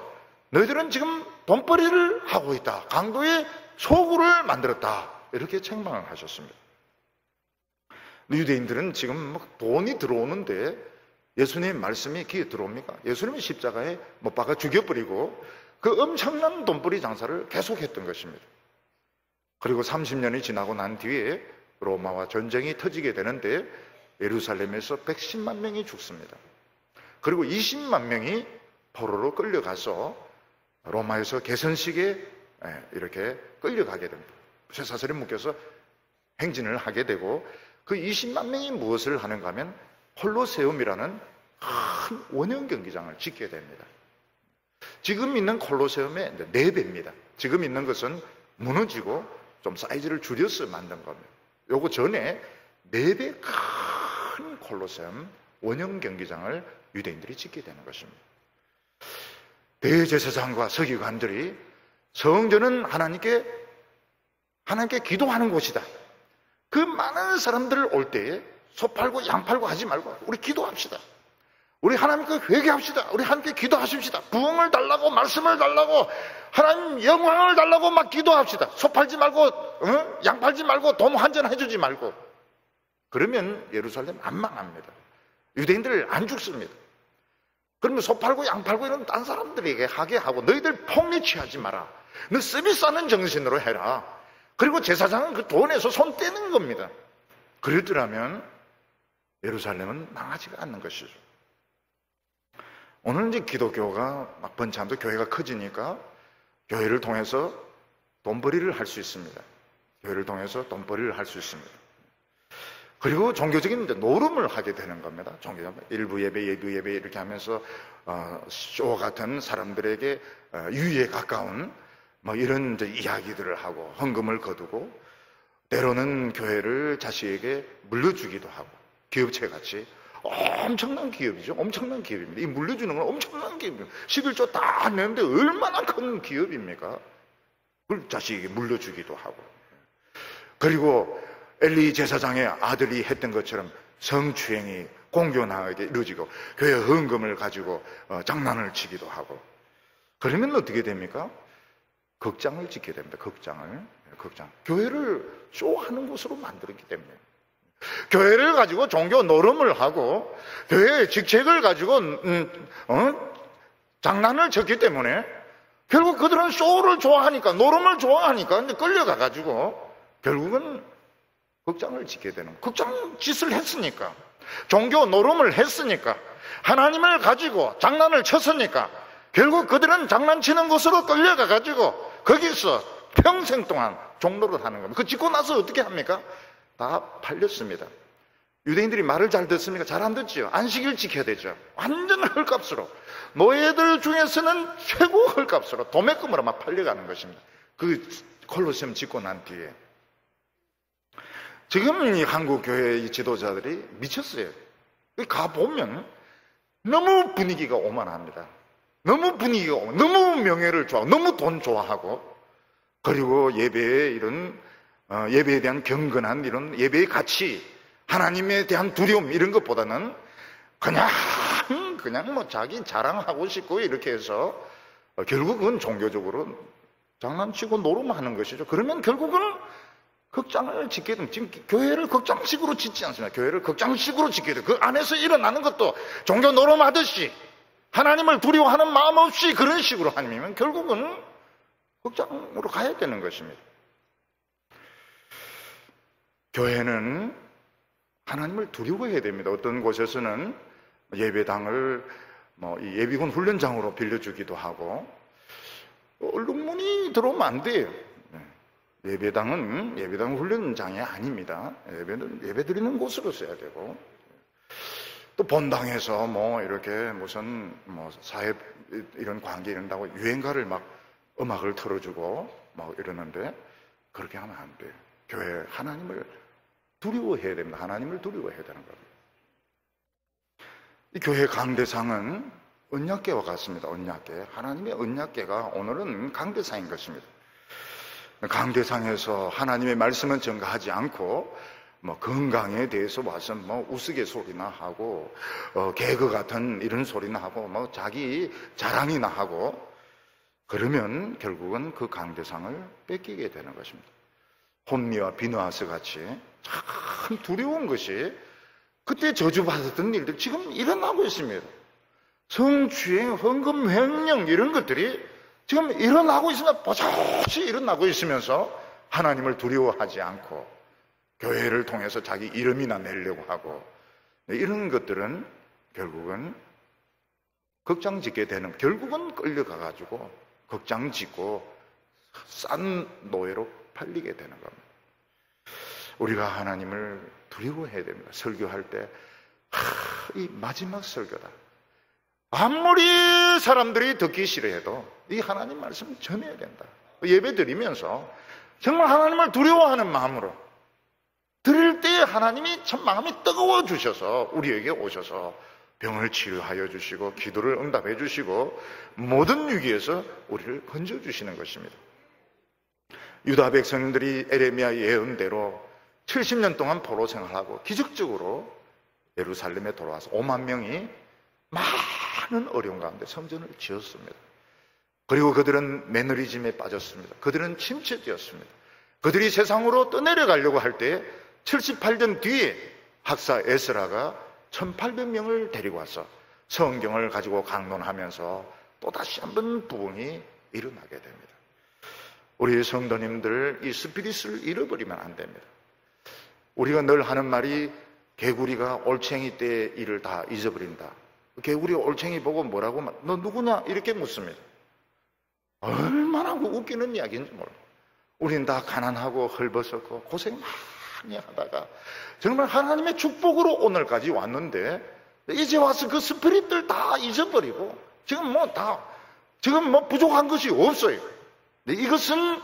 너희들은 지금 돈벌이를 하고 있다. 강도의 소굴을 만들었다. 이렇게 책망을 하셨습니다. 유대인들은 지금 돈이 들어오는데 예수님의 말씀이 귀에 들어옵니까? 예수님의 십자가에 못 박아 죽여버리고 그 엄청난 돈벌이 장사를 계속했던 것입니다. 그리고 30년이 지나고 난 뒤에 로마와 전쟁이 터지게 되는데 예루살렘에서 110만 명이 죽습니다. 그리고 20만 명이 포로로 끌려가서 로마에서 개선식에 이렇게 끌려가게 됩니다. 쇠사슬에 묶여서 행진을 하게 되고 그 20만 명이 무엇을 하는가 하면 콜로세움이라는 큰 원형 경기장을 짓게 됩니다. 지금 있는 콜로세움의 4배입니다. 지금 있는 것은 무너지고 좀 사이즈를 줄여서 만든 겁니다. 요거 전에 4배 큰 콜로세움 원형 경기장을 유대인들이 짓게 되는 것입니다. 대제사장과 서기관들이 성전은 하나님께 기도하는 곳이다. 그 많은 사람들 올 때에 소 팔고 양 팔고 하지 말고 우리 기도합시다. 우리 하나님께 회개합시다. 우리 하나님께 기도하십시다. 부흥을 달라고, 말씀을 달라고, 하나님 영광을 달라고 막 기도합시다. 소 팔지 말고, 양 팔지 말고, 돈 환전 해주지 말고. 그러면 예루살렘 안 망합니다. 유대인들 안 죽습니다. 그러면 소 팔고 양 팔고 이런 딴 사람들에게 하게 하고 너희들 폭리 취하지 마라. 너 서비스 하는 정신으로 해라. 그리고 제사장은 그 돈에서 손 떼는 겁니다. 그랬더라면 예루살렘은 망하지가 않는 것이죠. 오늘 이제 기독교가 막 번창도 교회가 커지니까 교회를 통해서 돈벌이를 할 수 있습니다. 교회를 통해서 돈벌이를 할 수 있습니다. 그리고 종교적인 노름을 하게 되는 겁니다. 일부 예배, 예부 예배 이렇게 하면서 쇼 같은 사람들에게 유의에 가까운 뭐 이런 이제 이야기들을 하고 헌금을 거두고 때로는 교회를 자식에게 물려주기도 하고 기업체 같이 엄청난 기업이죠. 엄청난 기업입니다. 이 물려주는 건 엄청난 기업입니다. 11조 다 내는데 얼마나 큰 기업입니까? 그걸 자식에게 물려주기도 하고 그리고 엘리 제사장의 아들이 했던 것처럼 성추행이 공교나게 이루어지고 교회 헌금을 가지고 장난을 치기도 하고 그러면 어떻게 됩니까? 극장을 짓게 됩니다. 극장. 교회를 쇼하는 곳으로 만들었기 때문에 교회를 가지고 종교 노름을 하고 교회의 직책을 가지고 장난을 쳤기 때문에 결국 그들은 쇼를 좋아하니까 노름을 좋아하니까 이제 끌려가 가지고 결국은 극장을 짓게 되는 극장 짓을 했으니까 종교 노름을 했으니까 하나님을 가지고 장난을 쳤으니까 결국 그들은 장난치는 곳으로 끌려가 가지고 거기서 평생 동안 종로를 하는 겁니다. 그 짓고 나서 어떻게 합니까? 다 팔렸습니다. 유대인들이 말을 잘 듣습니까? 잘 안 듣지요. 안식일 지켜야 되죠. 완전 헐값으로 노예들 중에서는 최고 헐값으로 도매금으로 막 팔려가는 것입니다. 그 콜로세움 짓고 난 뒤에 지금 이 한국 교회의 지도자들이 미쳤어요. 가보면 너무 분위기가 오만합니다. 너무 명예를 좋아하고 너무 돈 좋아하고 그리고 예배에 예배에 대한 경건한 이런 예배의 가치 하나님에 대한 두려움 이런 것보다는 그냥 뭐 자기 자랑하고 싶고 이렇게 해서 결국은 종교적으로 장난치고 노름하는 것이죠. 그러면 결국은 극장을 짓게 되면 지금 교회를 극장식으로 짓지 않습니다. 교회를 극장식으로 짓게 돼요. 그 안에서 일어나는 것도 종교 노름하듯이 하나님을 두려워하는 마음 없이 그런 식으로 하면 결국은 극장으로 가야 되는 것입니다. 교회는 하나님을 두려워해야 됩니다. 어떤 곳에서는 예배당을 이 예비군 훈련장으로 빌려주기도 하고 얼룩무늬 들어오면 안 돼요. 예배당은 훈련장이 아닙니다. 예배 드리는 곳으로 써야 되고 또 본당에서 이렇게 무슨 사회 이런 관계 이런다고 유행가를 막 음악을 틀어주고 이러는데 그렇게 하면 안 돼요. 교회 하나님을 두려워해야 됩니다. 하나님을 두려워해야 되는 겁니다. 이 교회 강대상은 언약궤와 같습니다. 언약궤. 하나님의 언약궤가 오늘은 강대상인 것입니다. 강대상에서 하나님의 말씀은 전가하지 않고 뭐 건강에 대해서 와서 뭐 우스갯소리나 하고 개그 같은 이런 소리나 하고 뭐 자기 자랑이나 하고 그러면 결국은 그 강대상을 뺏기게 되는 것입니다. 혼미와 비느하스 같이 참 두려운 것이 그때 저주받았던 일들 지금 일어나고 있습니다. 성추행, 헌금 횡령 이런 것들이 지금 일어나고 있으면 버젓이 일어나고 있으면서 하나님을 두려워하지 않고 교회를 통해서 자기 이름이나 내려고 하고 이런 것들은 결국은 극장 짓게 되는, 결국은 끌려가가지고 극장 짓고 싼 노예로 팔리게 되는 겁니다. 우리가 하나님을 두려워해야 됩니다. 설교할 때 이 마지막 설교다. 아무리 사람들이 듣기 싫어해도 이 하나님 말씀을 전해야 된다. 예배 드리면서 정말 하나님을 두려워하는 마음으로 드릴 때 하나님이 참 마음이 뜨거워 주셔서 우리에게 오셔서 병을 치료하여 주시고 기도를 응답해 주시고 모든 위기에서 우리를 건져 주시는 것입니다. 유다 백성들이 에레미야 예언대로 70년 동안 포로 생활하고 기적적으로 예루살렘에 돌아와서 5만 명이 많은 어려움 가운데 성전을 지었습니다. 그리고 그들은 매너리즘에 빠졌습니다. 그들은 침체되었습니다. 그들이 세상으로 떠내려가려고 할 때 78년 뒤에 학사 에스라가 1800명을 데리고 와서 성경을 가지고 강론하면서 또다시 한번 부흥이 일어나게 됩니다. 우리 성도님들 이 스피릿을 잃어버리면 안 됩니다. 우리가 늘 하는 말이 개구리가 올챙이 때의 일을 다 잊어버린다. 개구리가 올챙이 보고 뭐라고 너 누구냐 이렇게 묻습니다. 얼마나 웃기는 이야기인지 몰라. 우리는 다 가난하고 헐벗었고 고생 많이 하다가 정말 하나님의 축복으로 오늘까지 왔는데 이제 와서 그 스피릿들 다 잊어버리고 지금 뭐 부족한 것이 없어요. 이것은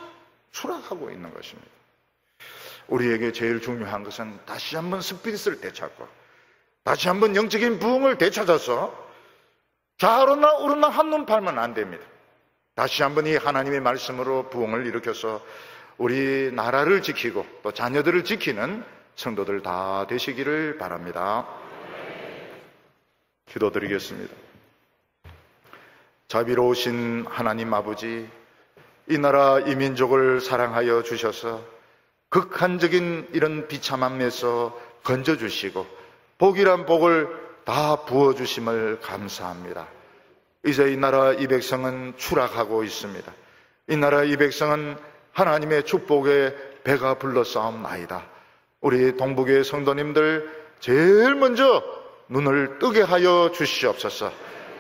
추락하고 있는 것입니다. 우리에게 제일 중요한 것은 다시 한번 스피릿을 되찾고 다시 한번 영적인 부흥을 되찾아서 좌로나 우로나 한눈 팔면 안 됩니다. 다시 한번 이 하나님의 말씀으로 부흥을 일으켜서 우리 나라를 지키고 또 자녀들을 지키는 성도들 다 되시기를 바랍니다. 기도드리겠습니다. 자비로우신 하나님 아버지, 이 나라 이 민족을 사랑하여 주셔서 극한적인 이런 비참함에서 건져주시고 복이란 복을 다 부어주심을 감사합니다. 이제 이 나라 이 백성은 추락하고 있습니다. 이 나라 이 백성은 하나님의 축복에 배가 불러싸움나이다. 우리 동북의 성도님들 제일 먼저 눈을 뜨게 하여 주시옵소서.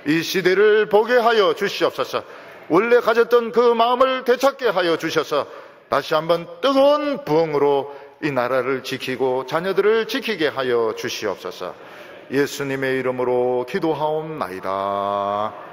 이 시대를 보게 하여 주시옵소서. 원래 가졌던 그 마음을 되찾게 하여 주셔서 다시 한번 뜨거운 부흥으로 이 나라를 지키고 자녀들을 지키게 하여 주시옵소서. 예수님의 이름으로 기도하옵나이다.